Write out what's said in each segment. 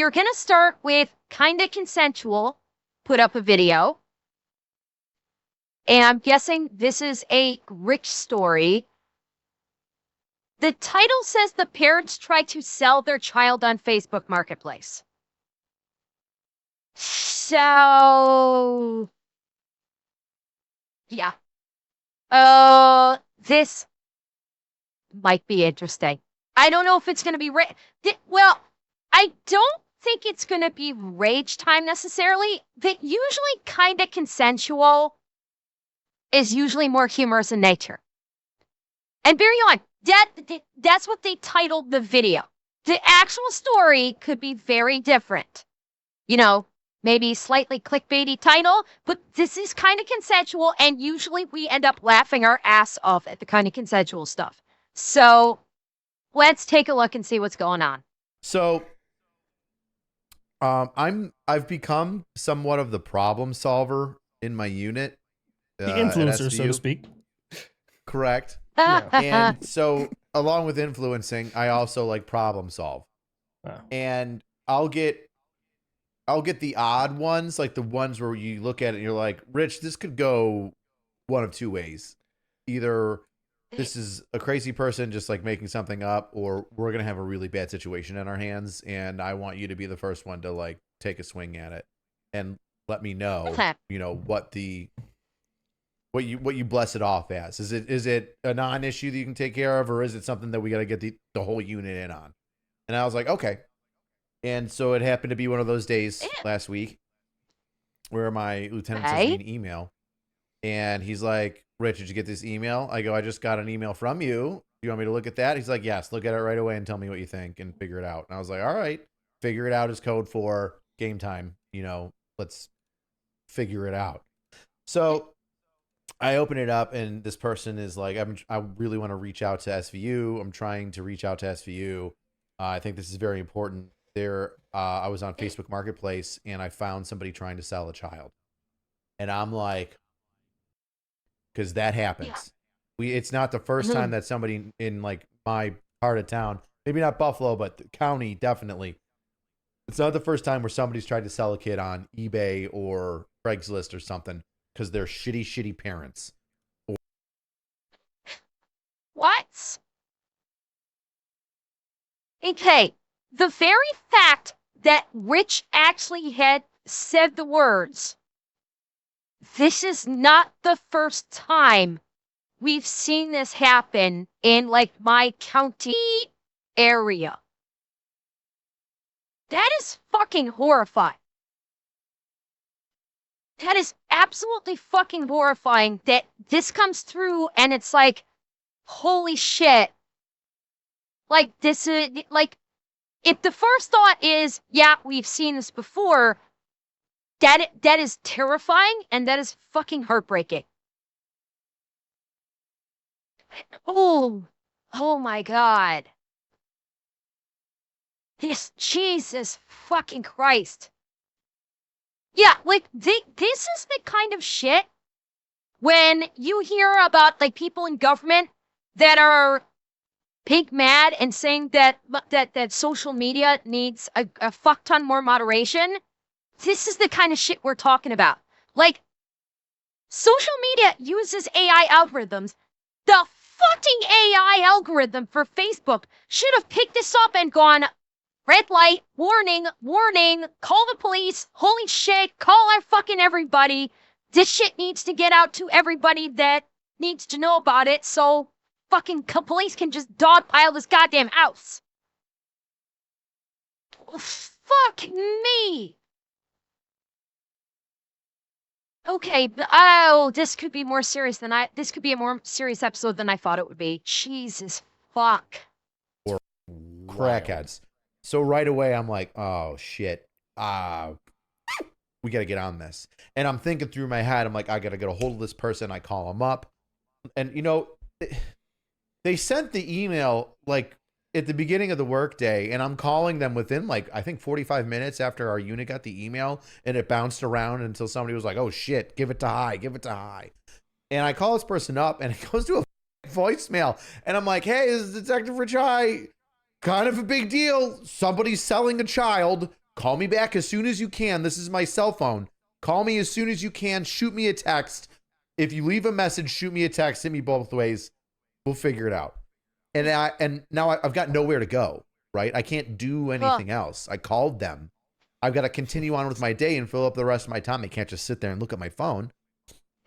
we are going to start with Kinda Consensual, put up a video. And I'm guessing this is a rich story. The title says the parents try to sell their child on Facebook Marketplace. So, yeah. This might be interesting. I don't know if it's going to be well, I don't think it's going to be rage time necessarily. That usually Kinda Consensual is usually more humorous in nature. And bear in mind, that's what they titled the video. The actual story could be very different. You know, maybe slightly clickbaity title, but this is Kinda Consensual, and usually we end up laughing our ass off at the Kinda Consensual stuff. So let's take a look and see what's going on. So I've become somewhat of the problem solver in my unit. The influencer, so to speak. Correct. Yeah. And so along with influencing, I also like problem solve. Wow. And I'll get the odd ones, like the ones where you look at it and you're like, Rich, this could go one of two ways. Either this is a crazy person just like making something up, or we're going to have a really bad situation in our hands. And I want you to be the first one to like take a swing at it and let me know, you know, what you bless it off as. Is it a non-issue that you can take care of, or is it something that we got to get the whole unit in on? And I was like, okay. And so it happened to be one of those days last week where my lieutenant sent me an email, and he's like, Rich, did you get this email? I go, I just got an email from you. Do you want me to look at that? He's like, yes, look at it right away and tell me what you think and figure it out. And I was like, all right, figure it out is code for game time. You know, let's figure it out. So I open it up, and this person is like, I really want to reach out to SVU. I'm trying to reach out to SVU. I think this is very important. I was on Facebook Marketplace, and I found somebody trying to sell a child. And I'm like, because that happens. It's not the first time that somebody in like my part of town, maybe not Buffalo, but the county, definitely. It's not the first time where somebody's tried to sell a kid on eBay or Craigslist or something because they're shitty parents. What? Okay, the very fact that Rich actually had said the words, this is not the first time we've seen this happen in like my county area. That is fucking horrifying. That is absolutely fucking horrifying that this comes through and it's like, holy shit. Like, this is, like, if the first thought is, yeah, we've seen this before, that is terrifying and that is fucking heartbreaking. Oh my God. Jesus fucking Christ. Yeah, like, this is the kind of shit when you hear about, like, people in government that are pig mad and saying that social media needs a fuck ton more moderation. This is the kind of shit we're talking about. Like, social media uses AI algorithms. The fucking AI algorithm for Facebook should have picked this up and gone, red light, warning, call the police, holy shit, call our fucking everybody. This shit needs to get out to everybody that needs to know about it, so fucking police can just dogpile this goddamn house. Fuck me. Okay, this could be more serious than this could be a more serious episode than I thought it would be. Jesus fuck. Or crackheads. So right away I'm like, oh shit. We got to get on this. And I'm thinking through my head, I'm like, I got to get a hold of this person. I call them up. And you know, they sent the email like at the beginning of the workday, and I'm calling them within like, I think 45 minutes after our unit got the email, and it bounced around until somebody was like, oh shit, give it to high. And I call this person up, and it goes to a voicemail, and I'm like, hey, this is Detective Rich High. Kind of a big deal. Somebody's selling a child. Call me back as soon as you can. This is my cell phone. Call me as soon as you can. Shoot me a text. If you leave a message, shoot me a text. Hit me both ways. We'll figure it out. And now I've got nowhere to go, right? I can't do anything else. I called them. I've got to continue on with my day and fill up the rest of my time. I can't just sit there and look at my phone.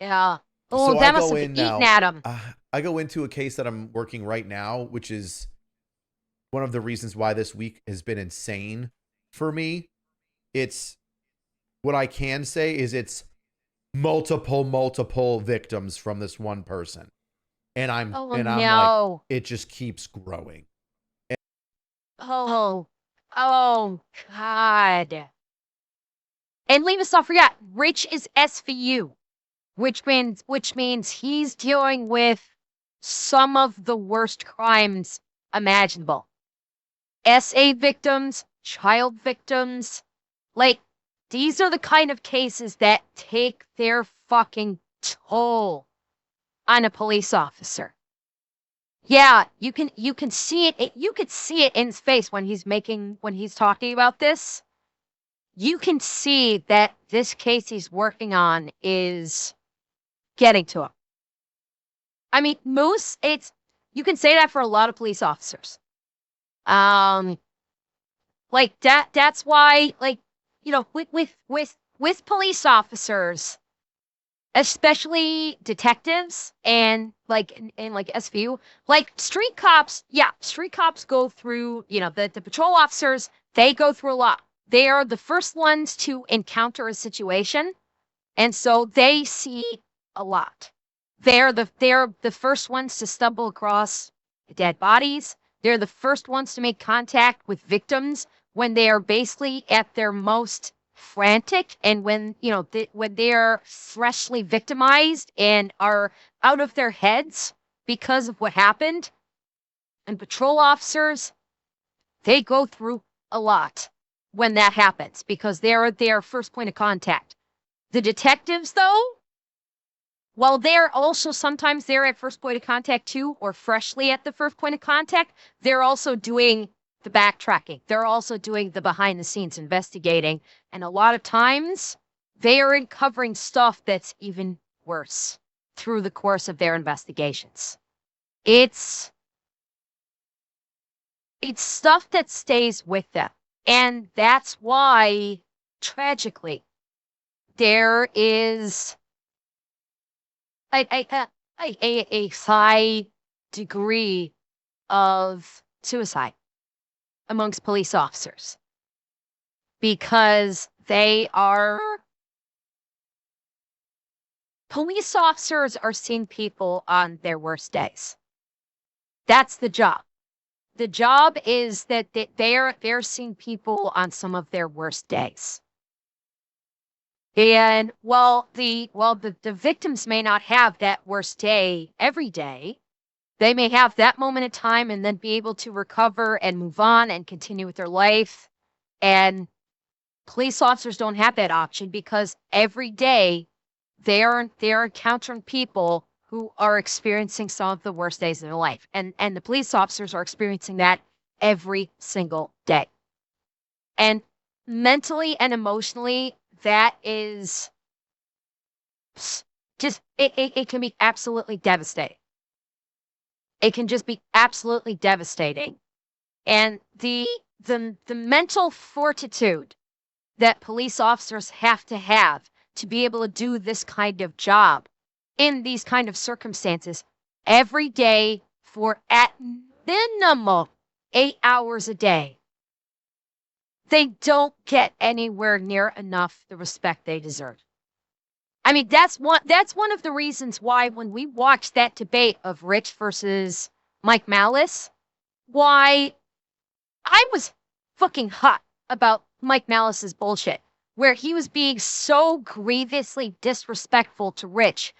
Yeah. Oh, so that must have been eating at him. I go into a case that I'm working right now, which is one of the reasons why this week has been insane for me. It's what I can say is it's multiple victims from this one person. And I'm like, it just keeps growing. Oh God. And leave us not forget, Rich is SVU, which means he's dealing with some of the worst crimes imaginable. SA victims, child victims, like, these are the kind of cases that take their fucking toll on a police officer. Yeah, you can see it. You could see it in his face when he's talking about this. You can see that this case he's working on is getting to him. I mean, you can say that for a lot of police officers. Like that's why, like, you know, with police officers, especially detectives and like SVU, like street cops go through, you know, the patrol officers, they go through a lot. They are the first ones to encounter a situation, and so they see a lot. They're the first ones to stumble across dead bodies. They're the first ones to make contact with victims when they are basically at their most frantic, and when, you know, when they're freshly victimized and are out of their heads because of what happened. And patrol officers, they go through a lot when that happens because they're their first point of contact. The detectives, though, while they're also sometimes they're at first point of contact too, or freshly at the first point of contact, they're also doing the backtracking. They're also doing the behind the scenes investigating. And a lot of times they are uncovering stuff that's even worse through the course of their investigations. It's stuff that stays with them. And that's why, tragically, there is a high degree of suicide amongst police officers, because police officers are seeing people on their worst days. That's the job. The job is that they're seeing people on some of their worst days. And while the victims may not have that worst day every day, they may have that moment in time and then be able to recover and move on and continue with their life. And police officers don't have that option because every day they are encountering people who are experiencing some of the worst days in their life. And the police officers are experiencing that every single day. And mentally and emotionally, that is just, it can be absolutely devastating. It can just be absolutely devastating. And the mental fortitude that police officers have to be able to do this kind of job in these kind of circumstances every day for at minimum 8 hours a day, they don't get anywhere near enough the respect they deserve. I mean, that's one of the reasons why when we watched that debate of Rich versus Mike Malice, why I was fucking hot about Mike Malice's bullshit, where he was being so grievously disrespectful to Rich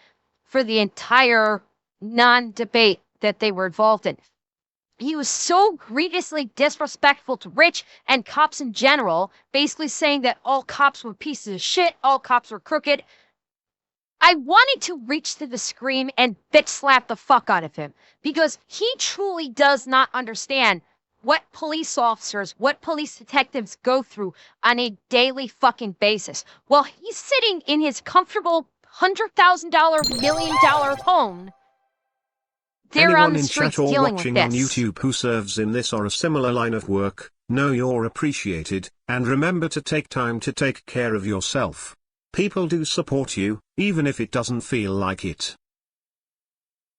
for the entire non-debate that they were involved in. He was so grievously disrespectful to Rich and cops in general, basically saying that all cops were pieces of shit, all cops were crooked. I wanted to reach to the screen and bitch slap the fuck out of him because he truly does not understand what police officers, what police detectives go through on a daily fucking basis. While he's sitting in his comfortable $100,000, $1 million home, they're Anyone on the in streets chat or dealing with watching this. on YouTube who serves in this or a similar line of work, know you're appreciated, and remember to take time to take care of yourself. People do support you, even if it doesn't feel like it.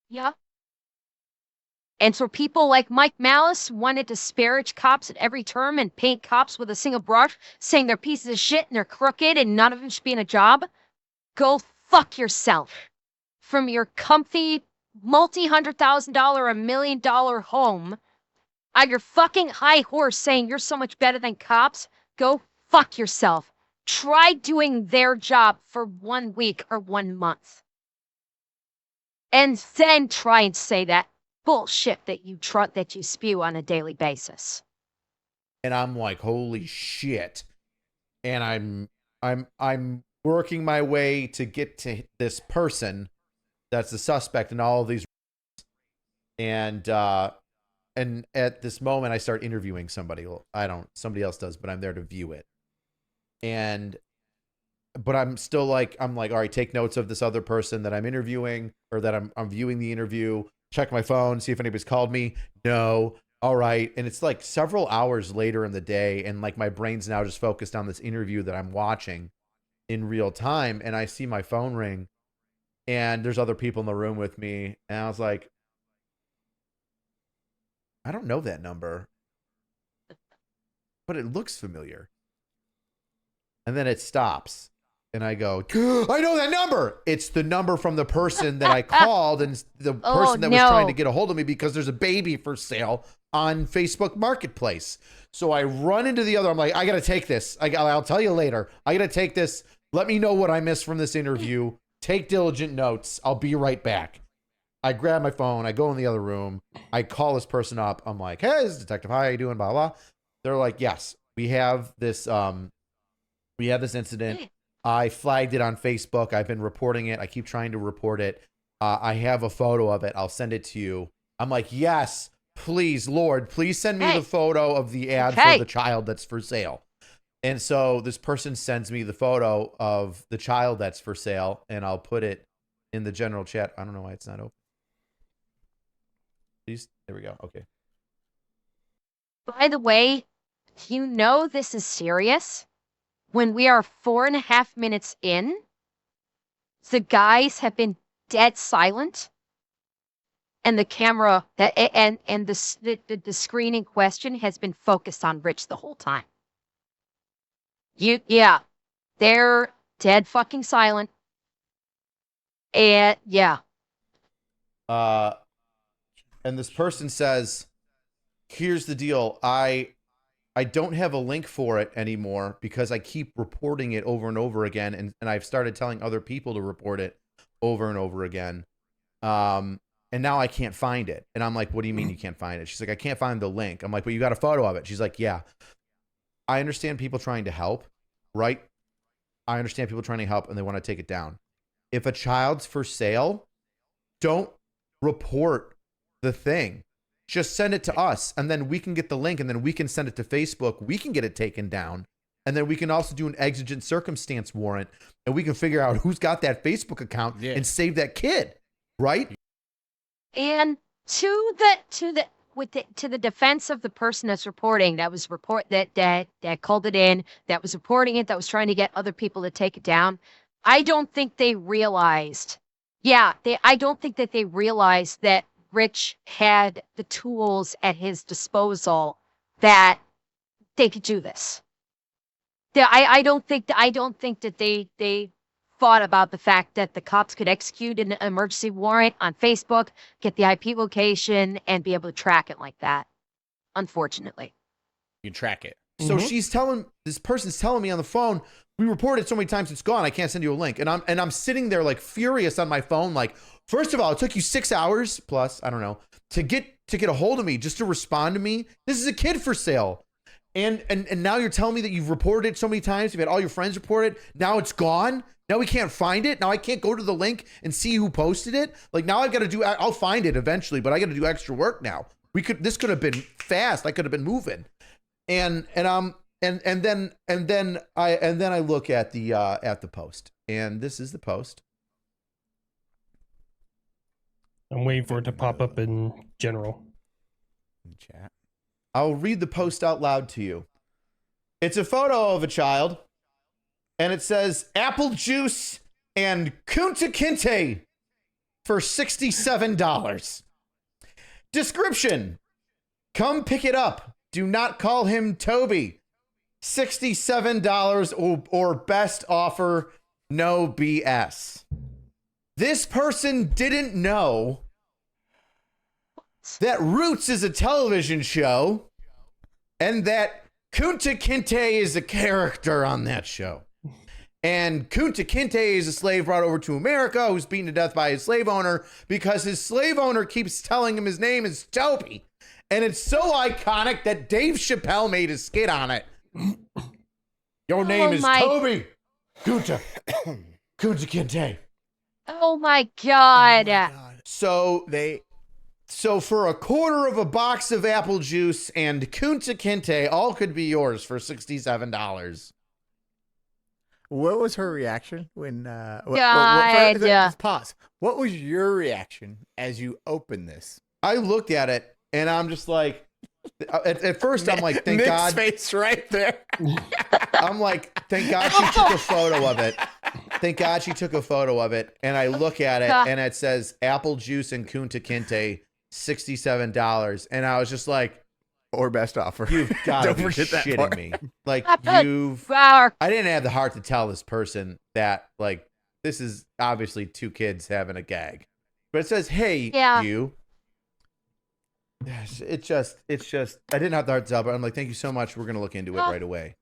Yeah. And so people like Mike Malice want to disparage cops at every term and paint cops with a single brush, saying they're pieces of shit and they're crooked and none of them should be in a job. Go fuck yourself. From your comfy, multi-$100,000, $1 million home, on your fucking high horse saying you're so much better than cops, go fuck yourself. Try doing their job for 1 week or 1 month. And then try and say that bullshit that you spew on a daily basis. And I'm like, holy shit. And I'm working my way to get to this person that's the suspect in all of these. And at this moment I start interviewing somebody. Well, somebody else does, but I'm there to view it. But I'm still like, all right, take notes of this other person that I'm interviewing, or that I'm viewing the interview, check my phone, see if anybody's called me. No. All right. And it's like several hours later in the day. And like my brain's now just focused on this interview that I'm watching in real time. And I see my phone ring and there's other people in the room with me. And I was like, I don't know that number, but it looks familiar. And then it stops. And I go, I know that number. It's the number from the person that I called, and the person that was trying to get a hold of me because there's a baby for sale on Facebook Marketplace. So I run into the other. I'm like, I got to take this. I'll tell you later. I got to take this. Let me know what I missed from this interview. Take diligent notes. I'll be right back. I grab my phone. I go in the other room. I call this person up. I'm like, hey, this is Detective. Hi, how you doing? Blah, blah. They're like, yes, we have this incident. I flagged it on Facebook. I've been reporting it. I keep trying to report it. I have a photo of it. I'll send it to you. I'm like, yes, please, Lord, please send me the photo of the ad for the child that's for sale. And so this person sends me the photo of the child that's for sale, and I'll put it in the general chat. I don't know why it's not open. Please, there we go. Okay. By the way, you know this is serious. When we are 4.5 minutes in, the guys have been dead silent, and the camera and the screen in question has been focused on Rich the whole time. They're dead fucking silent, and and this person says, "Here's the deal. I don't have a link for it anymore because I keep reporting it over and over again. And I've started telling other people to report it over and over again. And now I can't find it." And I'm like, what do you mean you can't find it? She's like, I can't find the link. I'm like, but you got a photo of it. She's like, yeah, I understand people trying to help, right? I understand people trying to help and they want to take it down. If a child's for sale, don't report the thing. Just send it to us, and then we can get the link, and then we can send it to Facebook. We can get it taken down, and then we can also do an exigent circumstance warrant, and we can figure out who's got that Facebook account and save that kid, right? And to the defense of the person that's reporting, that called it in, that was reporting it, that was trying to get other people to take it down, I don't think they realized. I don't think that they realized that Rich had the tools at his disposal that they could do this. I don't think that they thought about the fact that the cops could execute an emergency warrant on Facebook, get the IP location, and be able to track it like that. Unfortunately, you track it. So this person's telling me on the phone, we reported so many times it's gone. I can't send you a link. And I'm sitting there like furious on my phone, like, first of all, it took you 6 hours plus, I don't know, to get a hold of me, just to respond to me. This is a kid for sale. And now you're telling me that you've reported it so many times. You've had all your friends report it. Now it's gone. Now we can't find it. Now I can't go to the link and see who posted it. Like now I'll find it eventually, but I got to do extra work now. This could have been fast. I could have been moving. And then I look at the post, and this is the post. I'm waiting for it to pop up in general. In chat. I'll read the post out loud to you. It's a photo of a child, and it says apple juice and Kunta Kinte for $67. Description: come pick it up. Do not call him Toby. $67 or best offer, no BS. This person didn't know that Roots is a television show and that Kunta Kinte is a character on that show. And Kunta Kinte is a slave brought over to America who's beaten to death by his slave owner because his slave owner keeps telling him his name is Toby. And it's so iconic that Dave Chappelle made a skit on it. Your name is Toby. Kunta Kinte. Oh my God. So for a quarter of a box of apple juice and Kunta Kinte, all could be yours for $67. What was her reaction when? God. Pause. What was your reaction as you opened this? I looked at it and I'm just like, at first I'm like, thank Nick's God. face right there. I'm like, thank God she took a photo of it. Thank God she took a photo of it. And I look at it and it says apple juice and Kunta Kinte, $67. And I was just like, or best offer. You've got to be shitting part. me. Like I didn't have the heart to tell this person that like, this is obviously two kids having a gag, but it says, hey, you. It's just, I didn't have the heart to tell, but I'm like, thank you so much. We're going to look into it right away.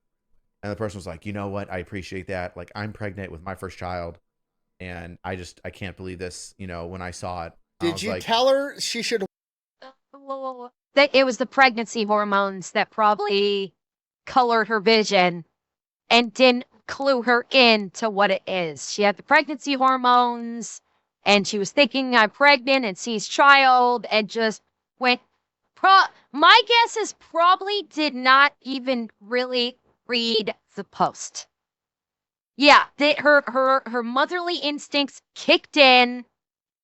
And the person was like, you know what? I appreciate that. Like, I'm pregnant with my first child. And I can't believe this. You know, when I saw it. Did you tell her she should? It was the pregnancy hormones that probably colored her vision and didn't clue her into what it is. She had the pregnancy hormones and she was thinking I'm pregnant and sees child and just went. My guess is probably did not even really read the post. Yeah, her motherly instincts kicked in.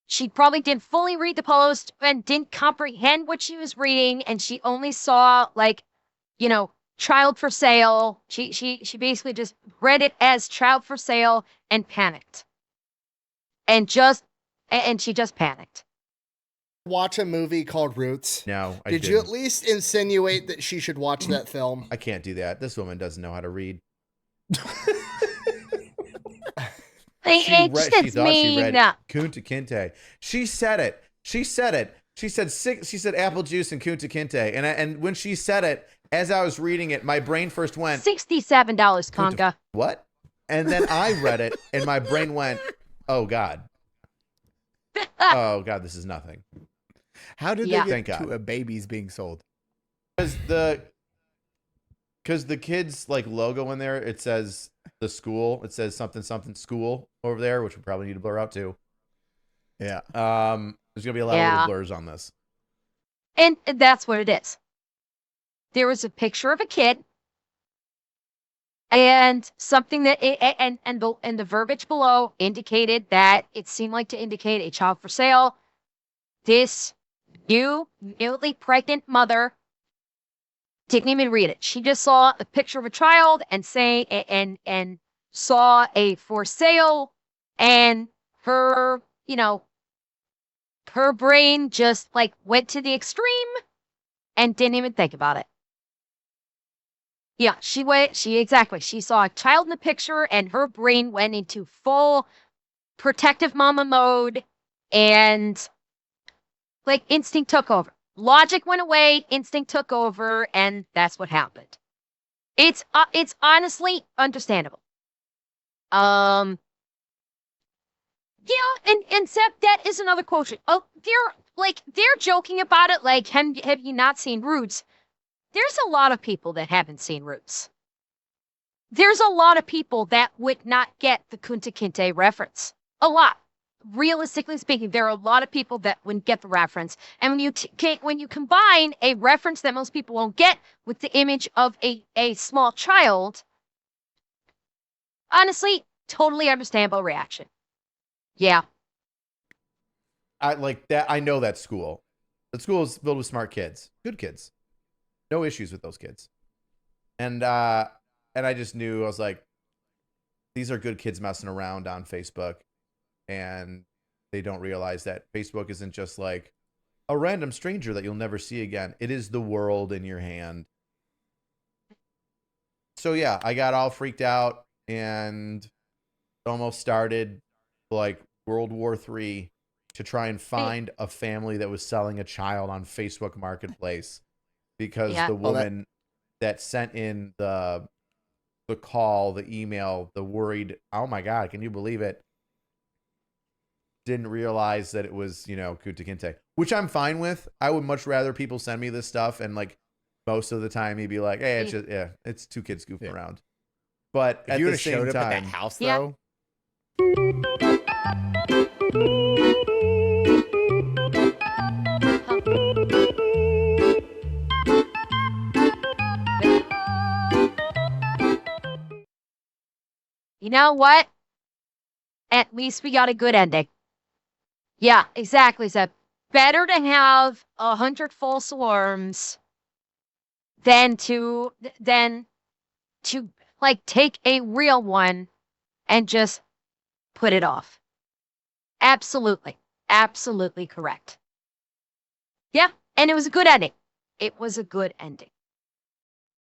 She probably didn't fully read the post and didn't comprehend what she was reading, and she only saw child for sale. She basically just read it as child for sale and panicked. And she just panicked. Watch a movie called Roots? No, I didn't. Did you at least insinuate that she should watch that film? I can't do that. This woman doesn't know how to read. She thought she read Kunta Kinte. She said it. She said apple juice and Kunta Kinte. And when she said it, as I was reading it, my brain first went $67, Conga. What? And then I read it, and my brain went, oh God. Oh God, this is nothing. How did they get to a baby's being sold? Because the kids like logo in there, it says the school. It says something school over there, which we probably need to blur out too. Yeah. There's gonna be a lot of little blurs on this. And that's what it is. There was a picture of a kid, and something that and the verbiage below indicated that it seemed like to indicate a child for sale. This newly pregnant mother didn't even read it. She just saw a picture of a child and saw a for sale, and her brain just like went to the extreme and didn't even think about it. Yeah, she saw a child in the picture and her brain went into full protective mama mode, and like instinct took over. Logic went away, instinct took over, and that's what happened. It's honestly understandable. Yeah, and Seth, that is another quotient. Oh, they're joking about it like, have you not seen Roots? There's a lot of people that haven't seen Roots. There's a lot of people that would not get the Kunta Kinte reference. A lot. realistically speaking, there are a lot of people that wouldn't get the reference. And when you combine a reference that most people won't get with the image of a small child, honestly, totally understandable reaction. Yeah. I like that. I know that school. The school is filled with smart kids, good kids, no issues with those kids. And I just knew, I was like, these are good kids messing around on Facebook, and they don't realize that Facebook isn't just like a random stranger that you'll never see again. It is the world in your hand. So yeah, I got all freaked out and almost started like World War III to try and find a family that was selling a child on Facebook Marketplace, because the woman that sent in the call, the email, the worried, oh my God, can you believe it? Didn't realize that it was, Kunta Kinte, which I'm fine with. I would much rather people send me this stuff, and like most of the time he'd be like, hey, it's just, it's two kids goofing around. But if at you the would have same showed up time, at that house though, You know what? At least we got a good ending. Yeah, exactly. So better to have 100 false alarms than to like take a real one and just put it off. Absolutely. Absolutely correct. Yeah, and it was a good ending. It was a good ending.